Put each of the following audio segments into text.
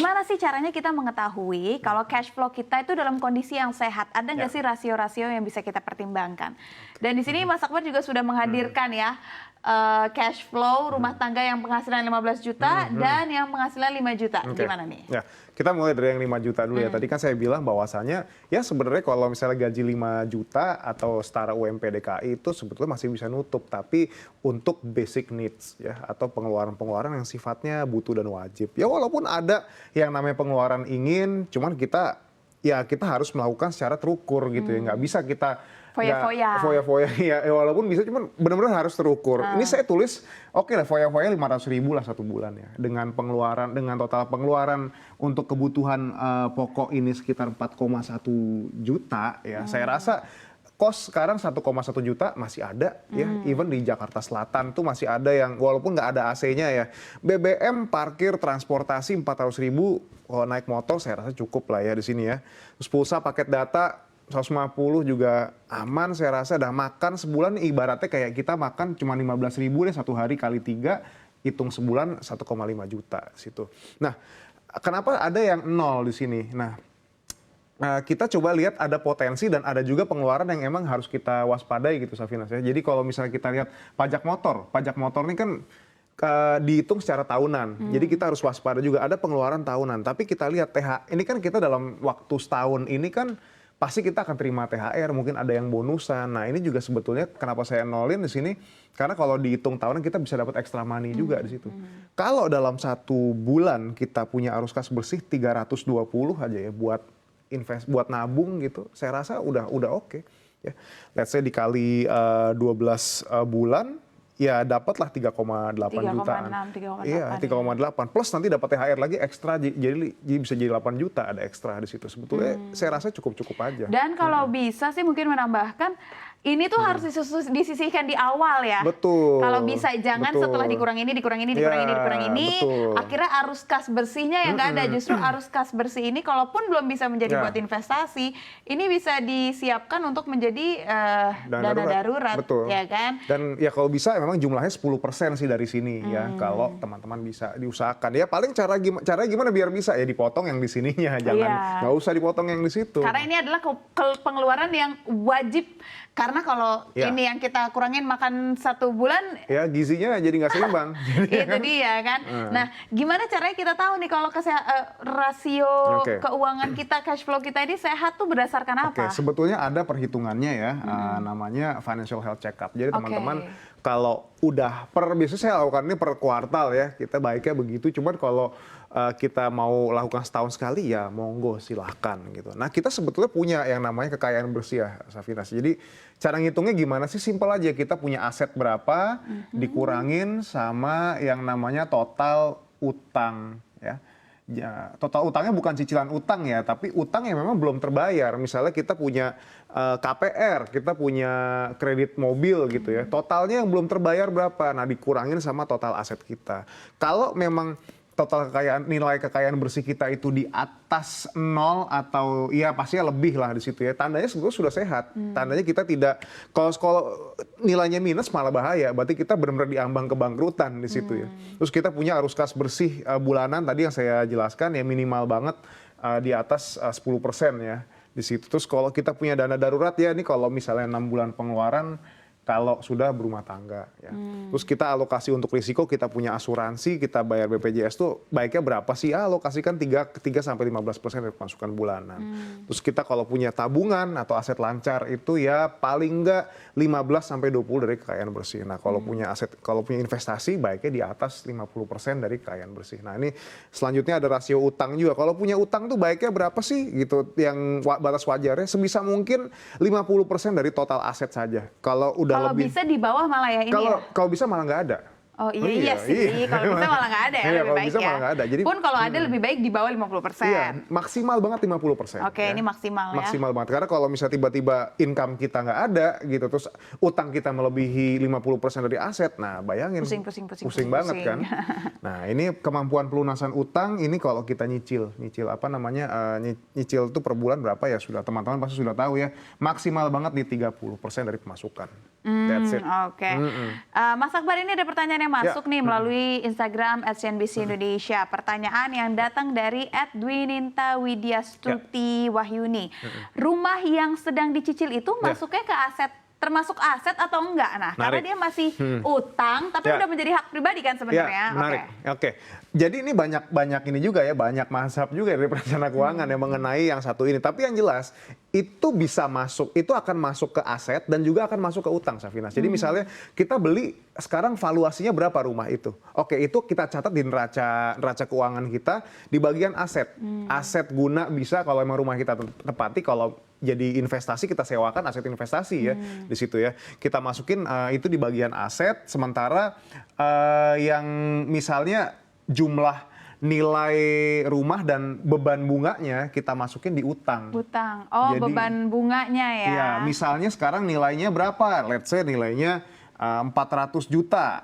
gimana sih caranya kita mengetahui kalau cash flow kita itu dalam kondisi yang sehat? Ada nggak sih rasio-rasio yang bisa kita pertimbangkan? Dan di sini Mas Akbar juga sudah menghadirkan ya cash flow rumah tangga yang penghasilan 15 juta dan yang penghasilan 5 juta. Gimana nih? Ya, kita mulai dari yang 5 juta dulu ya. Tadi kan saya bilang bahwasannya ya sebenarnya kalau misalnya gaji 5 juta atau setara UMP DKI itu sebetulnya masih bisa nutup. Tapi untuk basic needs ya atau pengeluaran-pengeluaran yang sifatnya butuh dan wajib. Ya walaupun ada yang namanya pengeluaran ingin, cuman kita harus melakukan secara terukur gitu ya. Nggak bisa kita foya-foya ya, walaupun bisa cuman benar-benar harus terukur. Ini saya tulis oke lah foya-foya 500 ribu lah satu bulan ya. Dengan total pengeluaran untuk kebutuhan pokok ini sekitar 4,1 juta ya. Saya rasa kos sekarang 1,1 juta masih ada ya. Even di Jakarta Selatan tuh masih ada yang walaupun nggak ada AC-nya ya. BBM, parkir, transportasi 400 ribu, kalau naik motor saya rasa cukup lah ya di sini ya. Terus pulsa, paket data 150 juga aman saya rasa. Dah makan sebulan ibaratnya kayak kita makan cuma 15 ribu deh satu hari kali 3, hitung sebulan 1,5 juta situ. Nah, kenapa ada yang nol di sini? Nah, kita coba lihat ada potensi dan ada juga pengeluaran yang emang harus kita waspadai gitu Safinas ya. Jadi kalau misalnya kita lihat pajak motor ini kan dihitung secara tahunan. Jadi kita harus waspada juga ada pengeluaran tahunan. Tapi kita lihat ini kan kita dalam waktu setahun ini kan pasti kita akan terima THR, mungkin ada yang bonusan. Nah ini juga sebetulnya kenapa saya nolin di sini, karena kalau dihitung tahunan kita bisa dapat extra money juga di situ. Kalau dalam satu bulan kita punya arus kas bersih 320 aja ya buat nabung gitu, saya rasa udah oke. Ya. Let's say dikali 12 bulan, ya dapatlah 3,8 jutaan. 3,6, 3,8. Iya, 3,8. Plus nanti dapat THR lagi ekstra, jadi bisa jadi 8 juta ada ekstra di situ. Sebetulnya saya rasa cukup-cukup aja. Dan kalau bisa sih mungkin menambahkan, ini tuh harus disisihkan di awal ya. Betul. Kalau bisa jangan setelah dikurang ini, betul. akhirnya arus kas bersihnya yang nggak ada. Justru arus kas bersih ini kalaupun belum bisa menjadi buat investasi, ini bisa disiapkan untuk menjadi dana darurat. Betul. Ya kan? Dan ya kalau bisa memang jumlahnya 10% sih dari sini ya. Kalau teman-teman bisa diusahakan. Ya paling caranya gimana biar bisa ya dipotong yang di sininya, jangan nggak usah dipotong yang di situ. Karena ini adalah pengeluaran yang wajib. Karena kalau ini yang kita kurangin makan satu bulan, ya gizinya jadi nggak seimbang. Itu dia kan. Nah, gimana caranya kita tahu nih kalau rasio keuangan kita, cash flow kita ini sehat tuh berdasarkan apa? Sebetulnya ada perhitungannya ya, namanya financial health check up. Jadi teman-teman kalau biasanya saya lakukan ini per kuartal ya, kita baiknya begitu. Cuman kalau kita mau lakukan setahun sekali ya monggo silahkan gitu. Nah kita sebetulnya punya yang namanya kekayaan bersih ya Safinas. Jadi cara ngitungnya gimana sih? Simpel aja, kita punya aset berapa dikurangin sama yang namanya total utang ya. Ya, total utangnya bukan cicilan utang ya, tapi utang yang memang belum terbayar. Misalnya kita punya KPR, kita punya kredit mobil gitu ya. Totalnya yang belum terbayar berapa? Nah dikurangin sama total aset kita. Kalau memang total nilai kekayaan bersih kita itu di atas 0 atau ya pastinya lebih lah di situ ya. Tandanya sebetulnya sudah sehat. Tandanya kita tidak, kalau nilainya minus malah bahaya. Berarti kita benar-benar diambang kebangkrutan di situ ya. Terus kita punya arus kas bersih bulanan tadi yang saya jelaskan ya minimal banget di atas 10% ya di situ. Terus kalau kita punya dana darurat ya ini kalau misalnya 6 bulan pengeluaran kalau sudah berumah tangga ya. Terus kita alokasi untuk risiko, kita punya asuransi, kita bayar BPJS tuh baiknya berapa sih? Alokasikan 3 sampai 15% dari pemasukan bulanan. Terus kita kalau punya tabungan atau aset lancar itu ya paling enggak 15 sampai 20 dari kekayaan bersih. Nah, kalau punya investasi baiknya di atas 50% dari kekayaan bersih. Nah, ini selanjutnya ada rasio utang juga. Kalau punya utang tuh baiknya berapa sih gitu yang batas wajarnya? Sebisa mungkin 50% dari total aset saja. Kalau bisa di bawah malah ya ini kalau bisa malah nggak ada. Oh iya sih, kalau bisa malah nggak ada ya, lebih baik ya. Malah ada. Jadi, pun kalau ada lebih baik di bawah 50%. Iya, maksimal banget 50%. Oke, ini maksimal ya. Maksimal banget, karena kalau misalnya tiba-tiba income kita nggak ada gitu, terus utang kita melebihi 50% dari aset, nah bayangin. Pusing banget kan. Nah ini kemampuan pelunasan utang, ini kalau kita nyicil apa namanya, nyicil itu per bulan berapa ya, sudah teman-teman pasti sudah tahu ya, maksimal banget di 30% dari pemasukan. That's it. Oke. Mas Akbar, ini ada pertanyaan yang masuk nih melalui Instagram @CNBC Indonesia. Pertanyaan yang datang dari @Dwininta Widyastuti Wahyuni. Rumah yang sedang dicicil itu masuknya ke aset, termasuk aset atau enggak? Nah, karena dia masih utang, tapi udah menjadi hak pribadi kan sebenarnya. Menarik. Oke. Jadi ini banyak ini juga ya, banyak mazhab juga dari perencana keuangan yang mengenai yang satu ini. Tapi yang jelas itu bisa masuk, itu akan masuk ke aset dan juga akan masuk ke utang, Safina. Jadi misalnya kita beli sekarang valuasinya berapa rumah itu? Oke, itu kita catat di neraca keuangan kita di bagian aset. Aset guna bisa kalau emang rumah kita tepati, kalau jadi investasi kita sewakan aset investasi ya di situ ya. Kita masukin itu di bagian aset, sementara yang misalnya jumlah nilai rumah dan beban bunganya kita masukin di utang. Utang. Oh, jadi, beban bunganya ya. Iya, misalnya sekarang nilainya berapa? Let's say nilainya 400 juta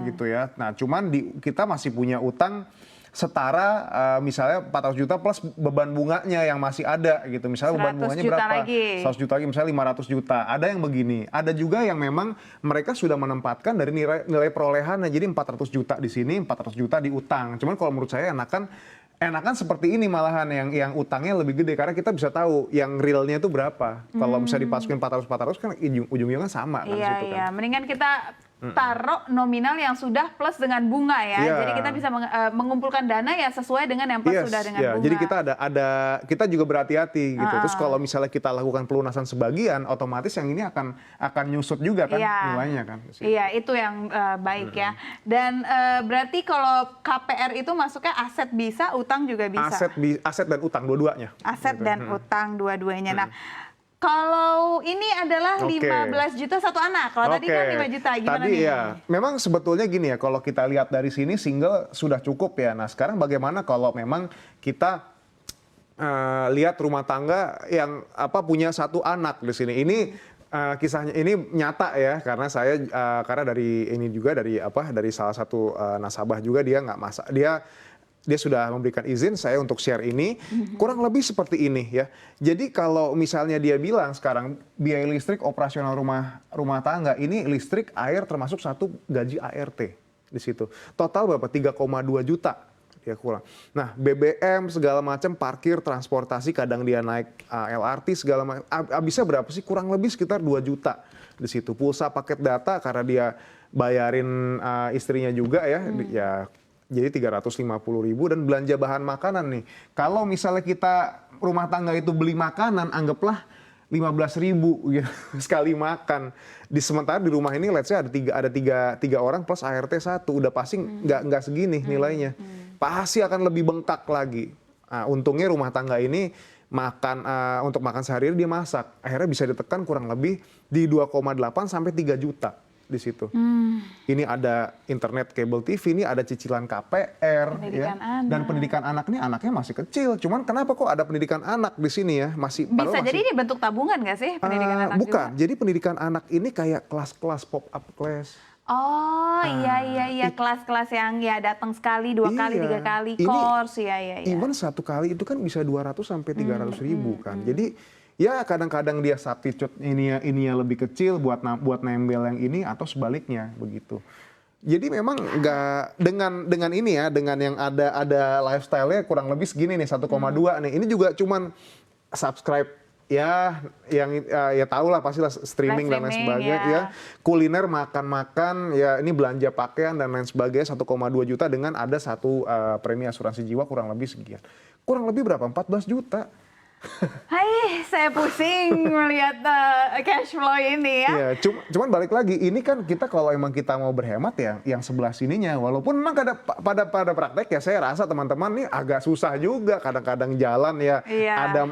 gitu ya. Nah, cuman kita masih punya utang setara misalnya 400 juta plus beban bunganya yang masih ada gitu. Misalnya beban bunganya berapa? Lagi. 100 juta lagi, misalnya 500 juta. Ada yang begini. Ada juga yang memang mereka sudah menempatkan dari nilai perolehannya. Jadi 400 juta di sini, 400 juta di utang. Cuman kalau menurut saya enakan seperti ini malahan yang utangnya lebih gede karena kita bisa tahu yang realnya itu berapa. Kalau misalnya dipasukin 400 kan ujung-ujungnya sama kan iya, situ kan. Iya, mendingan kita taruh nominal yang sudah plus dengan bunga ya. Jadi kita bisa mengumpulkan dana ya sesuai dengan yang plus sudah dengan bunga. Jadi kita kita juga berhati-hati gitu. Terus kalau misalnya kita lakukan pelunasan sebagian, otomatis yang ini akan nyusut juga kan nilainya kan. Iya, itu yang baik ya. Dan berarti kalau KPR itu masuknya aset bisa, utang juga bisa. Aset dan utang dua-duanya. Aset dan utang dua-duanya. Nah, kalau ini adalah 15 juta satu anak. Kalau tadi kan 5 juta, gimana tadi nih? Ya, memang sebetulnya gini ya, kalau kita lihat dari sini single sudah cukup ya. Nah, sekarang bagaimana kalau memang kita lihat rumah tangga yang punya satu anak di sini. Ini kisahnya ini nyata ya, karena saya karena dari ini juga dari salah satu nasabah juga dia nggak masak, dia sudah memberikan izin saya untuk share ini, kurang lebih seperti ini ya. Jadi kalau misalnya dia bilang sekarang biaya listrik operasional rumah tangga ini listrik, air termasuk satu gaji ART di situ. Total berapa? 3,2 juta dia kurang. Nah, BBM segala macam, parkir, transportasi, kadang dia naik LRT segala macam. Habisnya berapa sih? Kurang lebih sekitar 2 juta di situ. Pulsa paket data karena dia bayarin istrinya juga ya. Jadi 350.000 dan belanja bahan makanan nih. Kalau misalnya kita rumah tangga itu beli makanan, anggaplah 15.000 gitu, sekali makan. Sementara di rumah ini let's say ada tiga orang plus ART 1, udah pasti nggak segini nilainya. Pasti akan lebih bengkak lagi. Nah, untungnya rumah tangga ini untuk makan sehari-hari dia masak. Akhirnya bisa ditekan kurang lebih di 2,8 sampai 3 juta. Di situ. Ini ada internet, kabel TV, ini ada cicilan KPR ya. Dan pendidikan anak nih, anaknya masih kecil. Cuman kenapa kok ada pendidikan anak di sini ya? Bisa jadi ini bentuk tabungan nggak sih pendidikan anak? Bukan. Juga? Jadi pendidikan anak ini kayak kelas-kelas pop-up class. Oh iya kelas-kelas yang ya datang sekali, 2 kali, 3 kali course ya. Even 1 kali itu kan bisa 200 sampai 300.000 kan. Jadi ya kadang-kadang dia substitute ininya lebih kecil buat nembel yang ini atau sebaliknya begitu. Jadi memang nggak dengan ini ya, dengan yang ada lifestyle-nya kurang lebih segini nih 1,2 nih. Ini juga cuman subscribe ya yang ya tahu lah pastilah streaming dan lain sebagainya ya. Kuliner, makan ya, ini belanja pakaian dan lain sebagainya 1,2 juta dengan ada satu premi asuransi jiwa kurang lebih sekian. Kurang lebih berapa? 14 juta. Hai, saya pusing melihat cash flow ini ya. Iya, cuman balik lagi, ini kan kita kalau emang kita mau berhemat ya, yang sebelah sininya, walaupun memang pada praktek ya, saya rasa teman-teman nih agak susah juga, kadang-kadang jalan ya,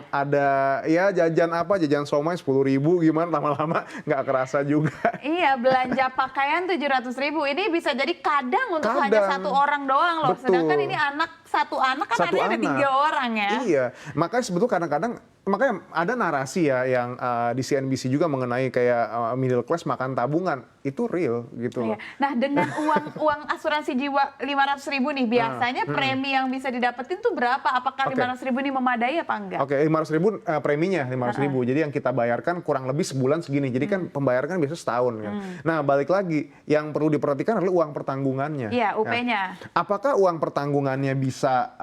ada ya jajan somai 10.000 gimana, lama-lama nggak kerasa juga. Iya, belanja pakaian 700.000 ini bisa jadi kadang untuk hanya satu orang doang loh. Betul. Sedangkan ini satu anak kan artinya ada 3 orang ya. Iya, makanya sebetulnya kadang-kadang makanya ada narasi ya yang di CNBC juga mengenai kayak middle class makan tabungan. Itu real gitu loh. Iya. Nah, dengan uang asuransi jiwa 500.000 nih, biasanya premi yang bisa didapetin tuh berapa? Apakah 500.000 ini memadai apa enggak? Oke, 500.000 preminya 500.000. Jadi yang kita bayarkan kurang lebih sebulan segini. Jadi kan pembayaran kan biasa setahun kan. Nah, balik lagi yang perlu diperhatikan adalah uang pertanggungannya. Iya, UP-nya. Nah, apakah uang pertanggungannya bisa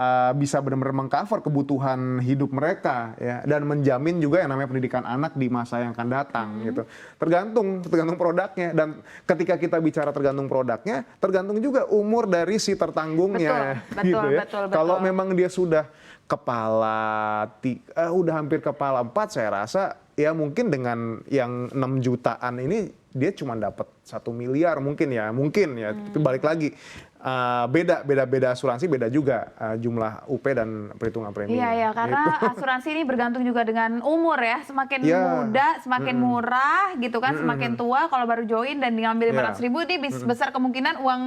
benar-benar mengcover kebutuhan hidup mereka ya dan menjamin juga yang namanya pendidikan anak di masa yang akan datang gitu. Tergantung produknya, dan ketika kita bicara tergantung produknya, tergantung juga umur dari si tertanggungnya. Betul, gitu ya. betul. Kalau memang dia sudah udah hampir kepala 4, saya rasa ya mungkin dengan yang 6 jutaan ini dia cuma dapat 1 miliar mungkin ya. Tapi balik lagi beda asuransi beda juga jumlah UP dan perhitungan premi. Iya, karena asuransi ini bergantung juga dengan umur ya. Semakin muda, semakin murah gitu kan. Semakin tua kalau baru join dan diambil 500.000, ini besar kemungkinan uang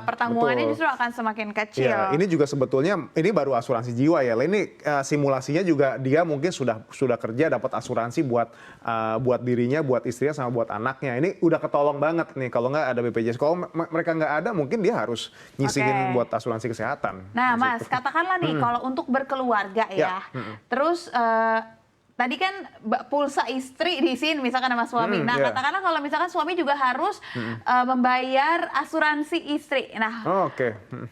pertanggungannya justru akan semakin kecil. Ya, ini juga sebetulnya ini baru asuransi jiwa ya. Ini simulasinya juga dia mungkin sudah kerja dapat asuransi buat dirinya, buat istrinya sama buat anaknya. Ini udah ketolong banget nih kalau nggak ada BPJS. Kalau mereka nggak ada, mungkin dia harus nyisihin buat asuransi kesehatan. Nah, Mas, katakanlah nih kalau untuk berkeluarga ya. Terus tadi kan pulsa istri di sini misalkan sama suami. Nah, katakanlah kalau misalkan suami juga harus membayar asuransi istri. Nah,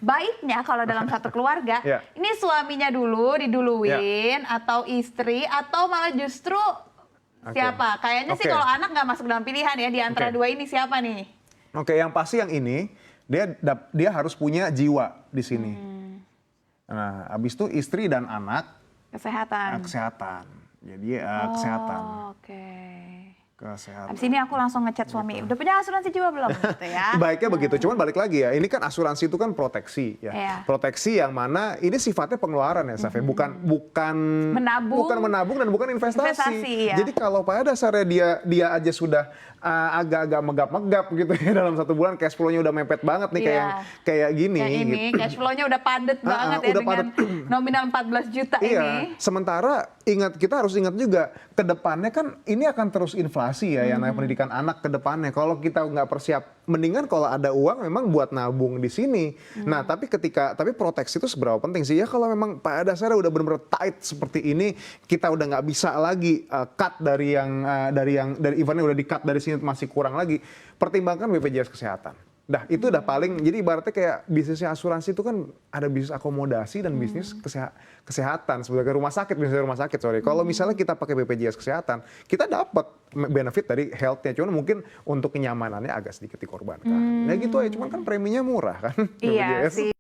baiknya kalau dalam satu keluarga, ini suaminya dulu diduluin atau istri atau malah justru siapa? Kayaknya sih kalau anak nggak masuk dalam pilihan ya, di antara dua ini siapa nih? Yang pasti yang ini dia harus punya jiwa di sini. Nah, habis itu istri dan anak kesehatan. Jadi kesehatan. Abis ini aku langsung ngechat suami, udah punya asuransi jiwa belum? Gitu ya. Baiknya begitu, cuman balik lagi ya, ini kan asuransi itu kan proteksi ya. Proteksi yang mana ini sifatnya pengeluaran ya, Saf. Bukan menabung dan bukan investasi. Jadi kalau pada dasarnya dia aja sudah agak-agak megap-megap gitu ya dalam 1 bulan, cash flow-nya udah mepet banget nih kayak gini. Gitu. Cash flow-nya udah padat banget ya dengan nominal 14 juta ini. Sementara kita harus ingat juga ke depannya kan ini akan terus inflasi ya yang namanya pendidikan anak ke depannya. Kalau kita nggak persiap, mendingan kalau ada uang memang buat nabung di sini. Nah, tapi proteksi itu seberapa penting sih? Ya kalau memang pada dasarnya udah benar-benar tight seperti ini, kita udah nggak bisa lagi cut dari eventnya udah di-cut dari sini masih kurang lagi, pertimbangkan BPJS kesehatan. Dah, itu udah paling, jadi ibaratnya kayak bisnisnya asuransi itu kan ada bisnis akomodasi dan bisnis kesehatan. Sebagai rumah sakit, Kalau misalnya kita pakai BPJS kesehatan, kita dapat benefit dari health-nya. Cuman mungkin untuk kenyamanannya agak sedikit dikorbankan. Nah gitu aja, cuman kan preminya murah kan. Iya sih.